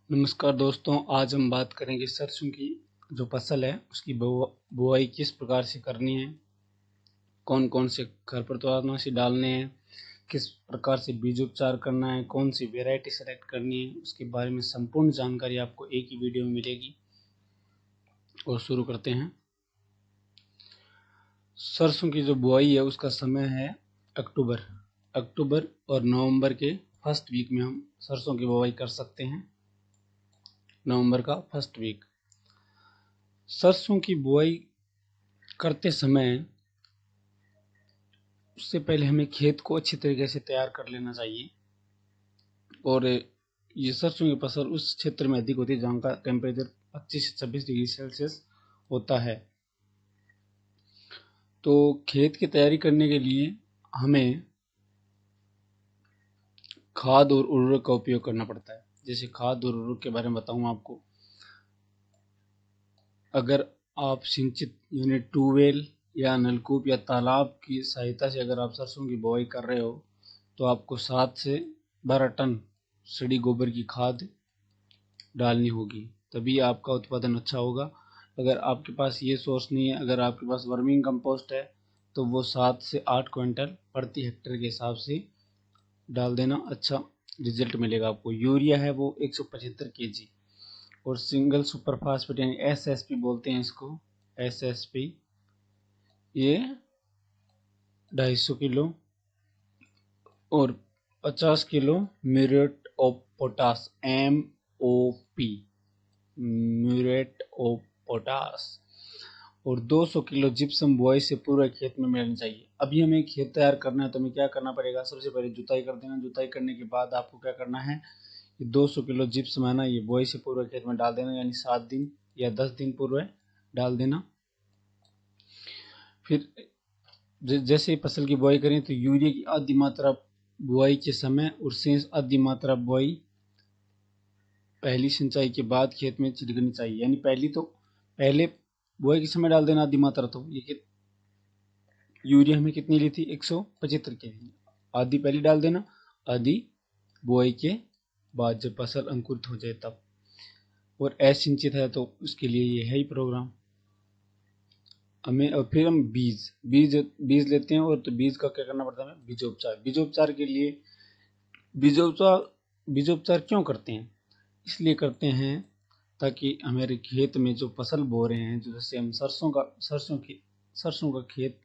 नमस्कार दोस्तों, आज हम बात करेंगे सरसों की जो फसल है उसकी बुआई किस प्रकार से करनी है, कौन कौन से खरपतवारनाशी डालने हैं, किस प्रकार से बीजोपचार करना है, कौन सी वैरायटी सेलेक्ट करनी है, उसके बारे में संपूर्ण जानकारी आपको एक ही वीडियो में मिलेगी। और शुरू करते हैं। सरसों की जो बुआई है उसका समय है अक्टूबर और नवंबर के फर्स्ट वीक में हम सरसों की बुआई कर सकते हैं। नवंबर का फर्स्ट वीक। सरसों की बुआई करते समय उससे पहले हमें खेत को अच्छी तरीके से तैयार कर लेना चाहिए। और ये सरसों की फसल उस क्षेत्र में अधिक होती है जहाँ का टेम्परेचर 25 से 26 डिग्री सेल्सियस होता है। तो खेत की तैयारी करने के लिए हमें खाद और उर्वरक का उपयोग करना पड़ता है। जैसे खाद और उर्वरक के बारे में बताऊँ आपको, अगर आप सिंचित यानी ट्यूबवेल या नलकूप या तालाब की सहायता से अगर आप सरसों की बुआई कर रहे हो तो आपको 7 से 12 टन सड़ी गोबर की खाद डालनी होगी, तभी आपका उत्पादन अच्छा होगा। अगर आपके पास ये सोर्स नहीं है, अगर आपके पास वर्मिंग कंपोस्ट है तो वो 7 से 8 क्विंटल प्रति हेक्टेयर के हिसाब से डाल देना, अच्छा रिजल्ट मिलेगा आपको। यूरिया है वो 175 केजी, और सिंगल सुपर फास्फेट यानी एसएसपी बोलते हैं इसको, एसएसपी ये 250 किलो, और 50 kilo muriate of potash MOP, muriate of potash, और 200 किलो जिप्सम बुआई से पूरे खेत में मिलाना चाहिए। अभी हमें खेत तैयार करना है तो हमें क्या करना पड़ेगा, सबसे पहले जुताई कर देना। जुताई करने के बाद आपको क्या करना है, 200 किलो जिप्सम है ना, ये बुआई से पूर्व खेत में डाल देना, यानी 7 दिन या 10 दिन पूर्व डाल देना। फिर जैसे फसल की बुआई करें तो यूरिया की आधी मात्रा बुआई के समय और शेष आधी मात्रा बुआई पहली सिंचाई के बाद खेत में छिड़कनी चाहिए। यानी पहले बुआई के समय डाल देना आधी मात्रा। तो ये यूरिया हमें कितनी ली थी, 175 के जी, आधी पहले डाल देना, आधी बुआई के बाद जब फसल अंकुरित हो जाए तब। और असिंचित है तो उसके लिए ये है ही प्रोग्राम हमें। और फिर हम बीज लेते हैं, और तो बीज का क्या करना पड़ता है हमें, बीजोपचार। बीजोपचार के लिए बीजोपचार क्यों करते हैं, इसलिए करते हैं ताकि हमारे खेत में जो फसल बो रहे हैं, जो जैसे हम सरसों का खेत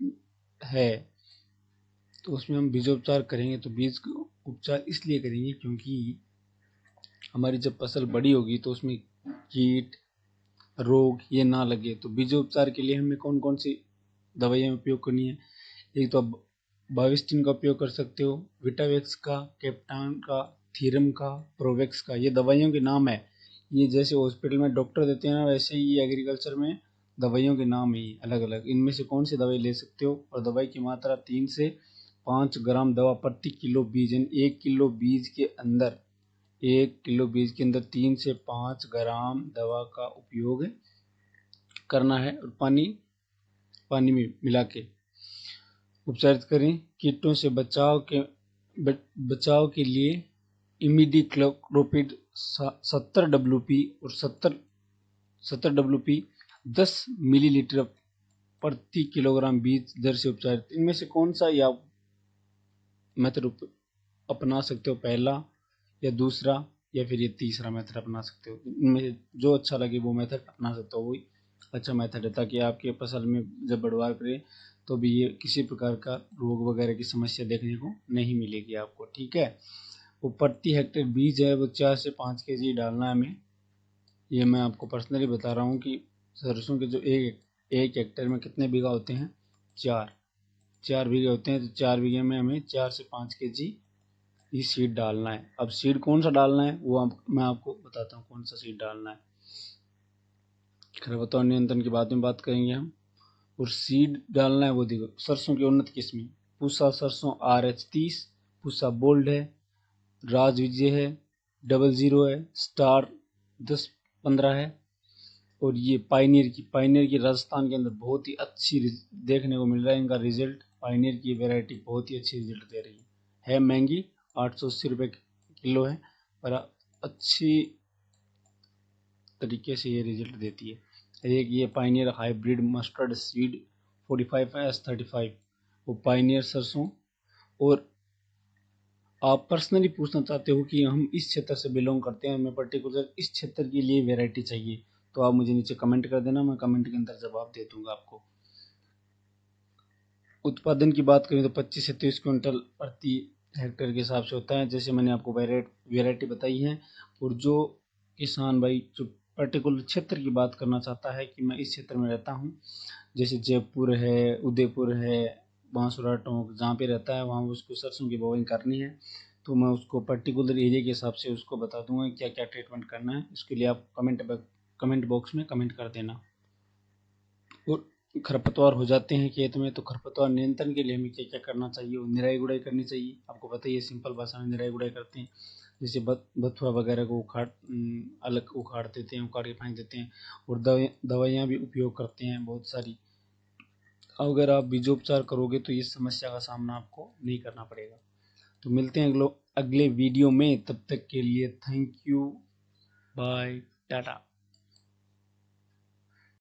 है तो उसमें हम बीजोपचार करेंगे। तो बीज का उपचार इसलिए करेंगे क्योंकि हमारी जब फसल बड़ी होगी तो उसमें कीट रोग ये ना लगे। तो बीजोपचार के लिए हमें कौन कौन सी दवाइयाँ उपयोग करनी है, एक तो आप बाविस्टिन का उपयोग कर सकते हो, विटावेक्स का, कैप्टान का, थीरम का, प्रोवेक्स का, ये दवाइयों के नाम है। ये जैसे हॉस्पिटल में डॉक्टर देते हैं ना, वैसे ही एग्रीकल्चर में दवाइयों के नाम है अलग अलग। इनमें से कौन सी दवाई ले सकते हो, और दवाई की मात्रा 3 से 5 ग्राम दवा प्रति किलो बीज, यानी 1 किलो बीज के अंदर 3 से 5 ग्राम दवा का उपयोग करना है, और पानी में मिला के उपचारित करें। कीटों से बचाव के लिए इमिडाक्लोप्रिड 70 WP और 70 WP 10 मिलीलीटर प्रति किलोग्राम बीज दर से उपचारित। इनमें से कौन सा या मेथड अपना सकते हो, पहला या दूसरा या फिर ये तीसरा मेथड अपना सकते हो। इनमें से जो अच्छा लगे वो मेथड अपना सकते हो, वही अच्छा मेथड है, ताकि आपके फसल में जब बढ़वार करे तो भी ये किसी प्रकार का रोग वगैरह की समस्या देखने को नहीं मिलेगी आपको। ठीक है। वो प्रति हेक्टेयर बीज है वो 4 से 5 केजी डालना है हमें। ये मैं आपको पर्सनली बता रहा हूँ कि सरसों के जो एक हेक्टेयर में कितने बीघा होते हैं, 4 बीघे होते हैं। तो 4 बीघे में हमें 4 से 5 केजी ये सीड डालना है। अब सीड कौन सा डालना है वो मैं आपको बताता हूँ कौन सा सीड डालना है। खरपतवार नियंत्रण के बाद में बात करेंगे हम। और सीड डालना है वो देखो, सरसों की उन्नत किस्में, पूसा सरसों RH30, पूसा बोल्ड है, राज विजय है, 00 है, स्टार 10-15 है, और ये पाइनियर की राजस्थान के अंदर बहुत ही अच्छी देखने को मिल रहा है इनका रिजल्ट। पाइनियर की वैरायटी बहुत ही अच्छी रिजल्ट दे रही है महंगी, 880 रुपये किलो है, पर अच्छी तरीके से ये रिजल्ट देती है। एक ये pioneer hybrid mustard seed 45S35, वो पाइनियर सरसों। और आप पर्सनली पूछना चाहते हो कि हम इस क्षेत्र से बिलोंग करते हैं, हमें पर्टिकुलर इस क्षेत्र के लिए वैरायटी चाहिए, तो आप मुझे नीचे कमेंट कर देना, मैं कमेंट के अंदर जवाब दे दूंगा आपको। उत्पादन की बात करें तो 25 से 30 क्विंटल प्रति हेक्टेयर के हिसाब से होता है, जैसे मैंने आपको वैरायटी बताई है। और जो किसान भाई जो पर्टिकुलर क्षेत्र की बात करना चाहता है कि मैं इस क्षेत्र में रहता हूँ, जैसे जयपुर है, उदयपुर है, बांसुरा टोंक, जहाँ पे रहता है वहाँ उसको सरसों की बोआई करनी है, तो मैं उसको पर्टिकुलर एरिया के हिसाब से उसको बता दूंगा क्या क्या ट्रीटमेंट करना है। इसके लिए आप कमेंट बॉक्स में कमेंट कर देना। और खरपतवार हो जाते हैं खेत में, तो खरपतवार नियंत्रण के लिए हमें क्या क्या करना चाहिए, निराई गुड़ाई करनी चाहिए। आपको पता ही है, सिंपल भाषा में निराई गुड़ाई करते हैं, जैसे बथुआ वगैरह को अलग उखाड़ देते हैं, उखाड़ के फेंक देते हैं। और दवाइयाँ भी उपयोग करते हैं बहुत सारी। अगर आप बीजोपचार करोगे तो इस समस्या का सामना आपको नहीं करना पड़ेगा। तो मिलते हैं अगले वीडियो में, तब तक के लिए थैंक यू, बाय, टाटा।